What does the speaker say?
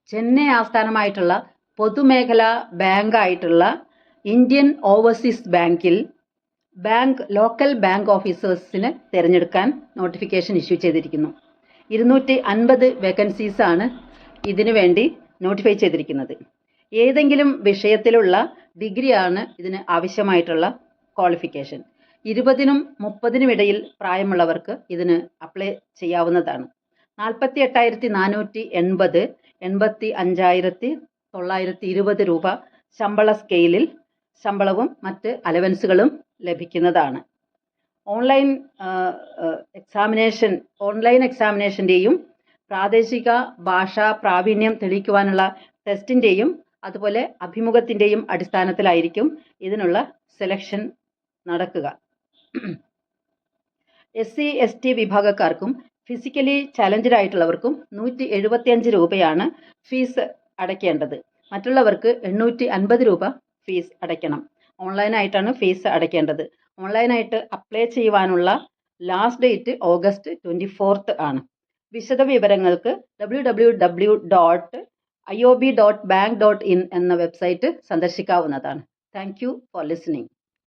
ചെന്നൈ ആസ്ഥാനമായിട്ടുള്ള പൊതുമേഖലാ ബാങ്കായിട്ടുള്ള Indian overseas ബാങ്കിൽ local bank ഓഫീസേഴ്സിനെ തിരഞ്ഞെടുക്കാൻ നോട്ടിഫിക്കേഷൻ ഇഷ്യൂ ചെയ്തിരിക്കുന്നു. 250 വേക്കൻസീസാണ് ഇതിനു വേണ്ടി നോട്ടിഫൈ ചെയ്തിരിക്കുന്നത്. ഏതെങ്കിലും വിഷയത്തിലുള്ള ഡിഗ്രിയാണ് ഇതിന് ആവശ്യമായിട്ടുള്ള ക്വാളിഫിക്കേഷൻ. 20നും 30നും ഇടയിൽ പ്രായമുള്ളവർക്ക് ഇതിന് അപ്ലൈ ചെയ്യാവുന്നതാണ്. 48,480 85,920 രൂപ ശമ്പള സ്കെയിലിൽ ശമ്പളവും മറ്റ് അലവൻസുകളും ലഭിക്കുന്നതാണ്. ഓൺലൈൻ എക്സാമിനേഷൻ്റെയും പ്രാദേശിക ഭാഷാ പ്രാവീണ്യം തെളിയിക്കുവാനുള്ള ടെസ്റ്റിൻ്റെയും അതുപോലെ അഭിമുഖത്തിൻ്റെയും അടിസ്ഥാനത്തിലായിരിക്കും ഇതിനുള്ള സെലക്ഷൻ നടക്കുക. SC/ST വിഭാഗക്കാർക്കും ഫിസിക്കലി ചലഞ്ചഡ് ആയിട്ടുള്ളവർക്കും 175 രൂപയാണ് ഫീസ് അടയ്ക്കേണ്ടത്. മറ്റുള്ളവർക്ക് 850 രൂപ ഫീസ് അടയ്ക്കണം. ഓൺലൈനായിട്ടാണ് ഫീസ് അടയ്ക്കേണ്ടത്. ഓൺലൈനായിട്ട് അപ്ലൈ ചെയ്യുവാനുള്ള ലാസ്റ്റ് ഡേറ്റ് ഓഗസ്റ്റ് 24 ആണ്. വിശദ വിവരങ്ങൾക്ക് www.iob.bank.in എന്ന വെബ്സൈറ്റ് സന്ദർശിക്കാവുന്നതാണ്. Thank you for listening.